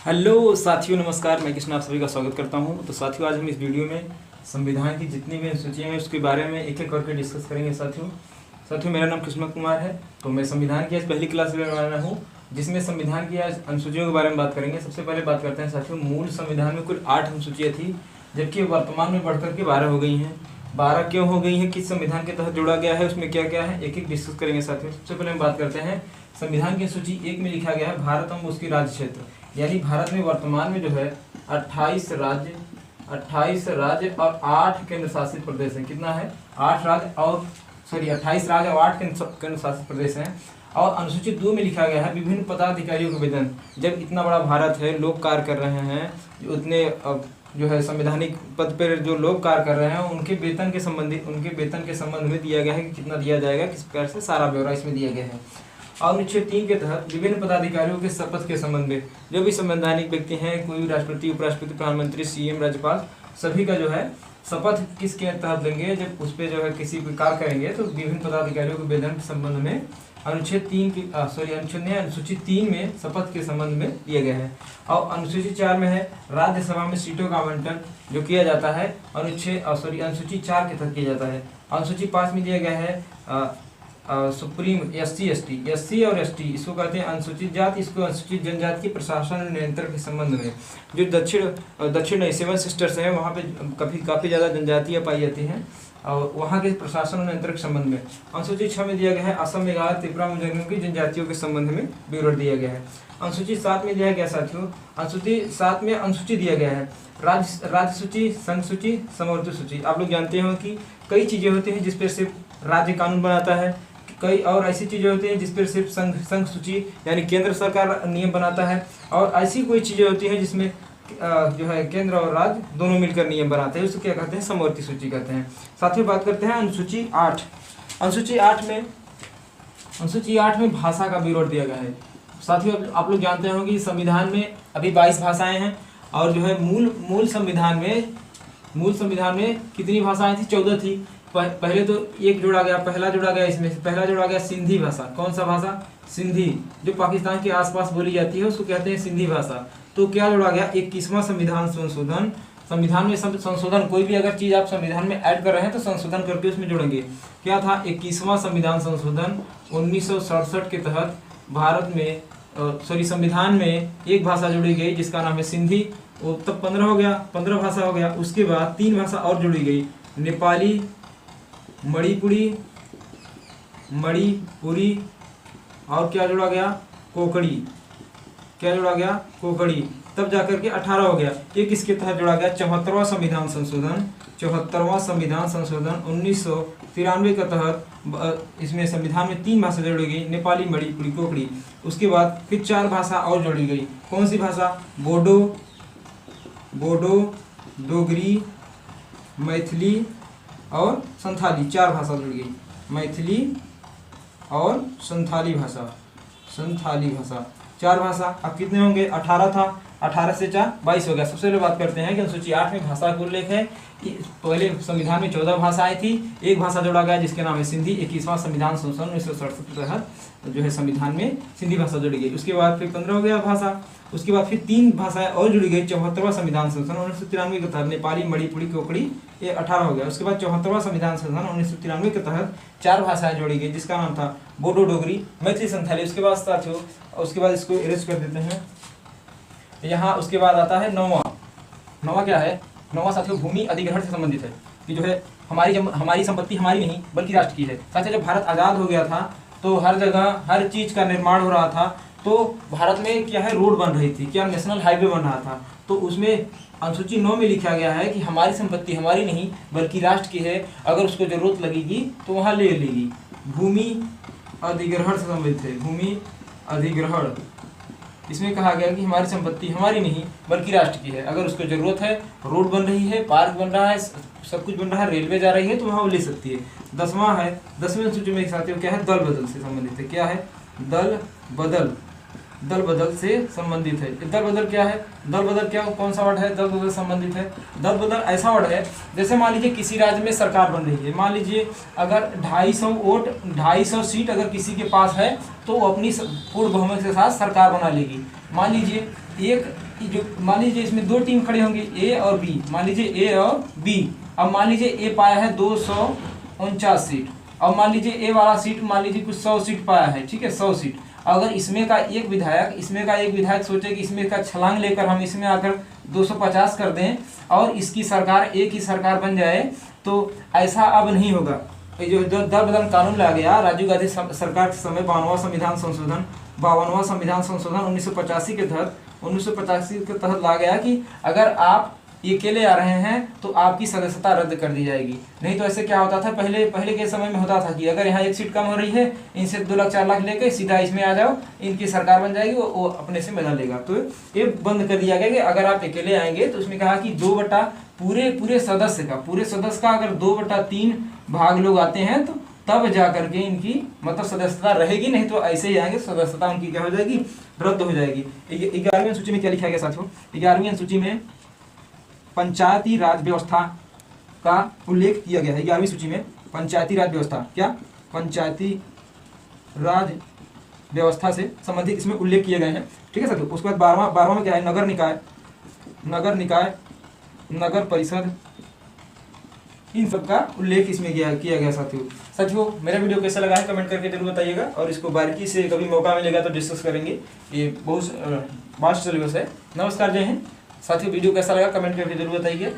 Hello साथियों, नमस्कार। मैं कृष्ण आप सभी का स्वागत करता हूं। तो साथियों, आज हम इस वीडियो में संविधान की जितनी भी अनुसूचियां हैं उसके बारे में एक एक करके डिस्कस करेंगे। साथियों मेरा नाम कृष्ण कुमार है। तो मैं संविधान की आज पहली क्लास लेने वाला हूं, जिसमें संविधान की आज अनुसूचियों के बारे में बात करेंगे। सबसे पहले बात करते हैं साथियों, मूल संविधान में कुल 8 अनुसूचियाँ थी, जबकि वर्तमान में बढ़कर के 12 हो गई हैं। 12 क्यों हो गई हैं, किस संविधान के तहत जोड़ा गया है, उसमें क्या क्या है, एक एक डिस्कस करेंगे साथियों। सबसे पहले हम बात करते हैं संविधान की सूची 1 में लिखा गया है भारत एवं उसकी राज्य क्षेत्र, यानी भारत में वर्तमान में जो है 28 राज्य और 8 केंद्र शासित प्रदेश हैं। कितना है? 28 राज्य और 8 केंद्र शासित प्रदेश हैं। और अनुसूचित 2 में लिखा गया है विभिन्न पदाधिकारियों के वेतन। जब इतना बड़ा भारत है, लोग कार्य कर रहे हैं, उतने जो है संवैधानिक पद पर जो लोग कार्य कर रहे हैं, उनके वेतन के संबंध में दिया गया है कि कितना दिया जाएगा, किस प्रकार से, सारा ब्यौरा इसमें दिया गया है। और अनुच्छेद 3 के तहत विभिन्न पदाधिकारियों के शपथ के संबंध में, जो भी संवैधानिक व्यक्ति हैं, कोई भी राष्ट्रपति, उपराष्ट्रपति, प्रधानमंत्री, सीएम, राज्यपाल, सभी का जो है शपथ किसके तहत लेंगे, जब उस पर जो है किसी भी कार्य करेंगे, तो विभिन्न पदाधिकारियों के वेतन के संबंध में अनुच्छेद 3 में शपथ के संबंध में दिया गया है। और अनुसूची 4 में है राज्यसभा में सीटों का आवंटन जो किया जाता है, अनुसूची 4 के तहत किया जाता है। अनुसूची 5 में दिया गया है सुप्रीम एससी और एसटी, इसको कहते हैं अनुसूचित जाति, इसको अनुसूचित जनजाति के प्रशासन और नियंत्रण के संबंध में। जो दक्षिण 7 सिस्टर्स हैं, वहाँ पे काफ़ी ज़्यादा जनजातियाँ पाई जाती हैं, और वहाँ के प्रशासन और नियंत्रण के संबंध में। अनुसूची 6 में दिया गया है असम, मेघालय, त्रिपुरा, मिजोरम की जनजातियों के संबंध में विवरण दिया गया है। अनुसूची 7 में दिया गया साथियों, अनुसूची 7 में अनुसूची दिया गया है राज्य सूची, संघ सूची, समवर्ती सूची। आप लोग जानते हो कि कई चीज़ें होती हैं जिस पर सिर्फ राज्य कानून बनाता है, कई और ऐसी चीज़ें होती हैं जिस पर सिर्फ संघ सूची यानी केंद्र सरकार नियम बनाता है, और ऐसी कोई चीज़ें होती हैं जिसमें जो है केंद्र और राज्य दोनों मिलकर नियम बनाते हैं, उसको क्या कहते हैं, समवर्ती सूची कहते हैं। साथियों, बात करते हैं अनुसूची 8। अनुसूची 8 में भाषा का विवरण दिया गया है। साथियों, आप लोग जानते होंगे कि संविधान में अभी 22 भाषाएं हैं, और जो है मूल संविधान में कितनी भाषाएं थी? 14 थी। पहले तो पहला जोड़ा गया सिंधी भाषा। कौन सा भाषा? सिंधी, जो पाकिस्तान के आसपास बोली जाती है, उसको कहते हैं सिंधी भाषा। तो क्या जोड़ा गया? 21वां संविधान संशोधन। संविधान में संशोधन, कोई भी अगर चीज़ आप संविधान में ऐड कर रहे हैं तो संशोधन करके उसमें जोड़ेंगे। क्या था? 21वां संविधान संशोधन 1967 के तहत भारत में संविधान में एक भाषा जोड़ी गई जिसका नाम है सिंधी। वो तब 15 हो गया, 15 भाषा हो गया। उसके बाद 3 भाषा और जोड़ी गई, नेपाली, मणिपुरी, और क्या जोड़ा गया? कोंकणी। क्या जोड़ा गया? कोंकणी। तब जाकर के 18 हो गया। ये किसके तहत जोड़ा गया? 74वां संविधान संशोधन 1993 के तहत इसमें संविधान में 3 भाषा जोड़ी गई, नेपाली, मणिपुरी, कोंकणी। उसके बाद फिर 4 भाषा और जोड़ी गई। कौन सी भाषा? बोडो, डोगरी, मैथिली और संथाली। 4 भाषा जुड़ गई, मैथिली और संथाली भाषा। 4 भाषा। अब कितने होंगे? 18 था, 18 से 4 22 हो गया। सबसे पहले बात करते हैं कि अनुसूची 8 में भाषा का उल्लेख है। पहले संविधान में 14 भाषाएं थी, एक भाषा जोड़ा गया जिसके नाम है सिंधी। 21वां संविधान संशोधन 1967 के तहत जो है संविधान में सिंधी भाषा जुड़ी गई। उसके बाद फिर 15 हो गया भाषा। उसके बाद फिर 3 भाषाएं और जुड़ी गई। 74वां संविधान संशोधन 1993 के तहत नेपाली, मणिपुरी, कोंकणी, ये 18 हो गया। उसके बाद 74वां संविधान संशोधन 1993 के तहत 4 भाषाएं जोड़ी गई जिसका नाम था बोडो, डोगरी, मैथिली, संथाली। उसके बाद साथियों, उसके बाद इसको इरेज कर देते हैं यहाँ। उसके बाद आता है 9वां क्या है? 9वां साथियों भूमि अधिग्रहण से संबंधित है, कि जो है हमारी संपत्ति हमारी नहीं बल्कि राष्ट्र की है। साथियों, जब भारत आज़ाद हो गया था तो हर जगह हर चीज़ का निर्माण हो रहा था, तो भारत में क्या है, रोड बन रही थी, क्या नेशनल हाईवे बन रहा था। तो उसमें अनुसूची 9 में लिखा गया है कि हमारी संपत्ति हमारी नहीं बल्कि राष्ट्र की है, अगर उसको जरूरत लगेगी तो वहाँ ले लेगी। भूमि अधिग्रहण से संबंधित है, भूमि अधिग्रहण। इसमें कहा गया कि हमारी संपत्ति हमारी नहीं बल्कि राष्ट्र की है, अगर उसको जरूरत है, रोड बन रही है, पार्क बन रहा है, सब कुछ बन रहा है, रेलवे जा रही है, तो वहाँ वो ले सकती है। 10वां है, 10वें अनुसूची में साथियों क्या है? दल बदल से संबंधित है। क्या है? दल बदल। दल बदल से संबंधित है। दल बदल क्या है? दल बदल क्या, कौन सा वर्ड है? दल बदल संबंधित है। दल बदल ऐसा वर्ड है, जैसे मान लीजिए किसी राज्य में सरकार बन रही है, मान लीजिए अगर 250 वोट 250 सीट अगर किसी के पास है तो वो अपनी पूर्ण बहुमत के साथ सरकार बना लेगी। मान लीजिए मान लीजिए इसमें दो टीम खड़े होंगे, ए और बी, मान लीजिए ए और बी। अब मान लीजिए ए पाया है 249 सीट, और मान लीजिए ए वाला सीट मान लीजिए कुछ 100 सीट पाया है, ठीक है, 100 सीट। अगर इसमें का एक विधायक सोचे कि इसमें का छलांग लेकर हम इसमें आकर 250 कर दें और इसकी सरकार एक ही सरकार बन जाए, तो ऐसा अब नहीं होगा। ये जो दल बदल कानून ला गया राजीव गांधी सरकार के समय 52वां संविधान संशोधन 1985 के तहत ला गया कि अगर आप ये अकेले आ रहे हैं तो आपकी सदस्यता रद्द कर दी जाएगी। नहीं तो ऐसे क्या होता था, पहले के समय में होता था कि अगर यहाँ एक सीट कम हो रही है, इनसे 2 लाख 4 लाख लेके सीधा इसमें आ जाओ, इनकी सरकार बन जाएगी, वो अपने से बना लेगा। तो ये बंद कर दिया गया कि अगर आप अकेले आएंगे तो उसमें कहा कि पूरे सदस्य का अगर 2/3 भाग लोग आते हैं तो तब जा करके इनकी मतलब सदस्यता रहेगी, नहीं तो ऐसे ही आएंगे सदस्यता उनकी क्या हो जाएगी, रद्द हो जाएगी। 11वीं अनुसूची में क्या लिखा गया साथियों? 11वीं अनुसूची में पंचायती राज व्यवस्था का उल्लेख किया गया है। 11वीं सूची में पंचायती राज व्यवस्था, क्या पंचायती राज व्यवस्था से संबंधित इसमें उल्लेख किए गए हैं, ठीक है साथियों। उसके बाद 12वां में क्या है? नगर निकाय, नगर परिषद, इन सब का उल्लेख इसमें किया गया साथियों। मेरा वीडियो कैसा लगा है कमेंट करके जरूर बताइएगा, और इसको बारीकी से कभी मौका मिलेगा तो डिस्कस करेंगे। ये बहुत वास्ट सिलेबस है। नमस्कार, जय हिंद साथियों। वीडियो कैसा लगा कमेंट करके जरूर बताइए।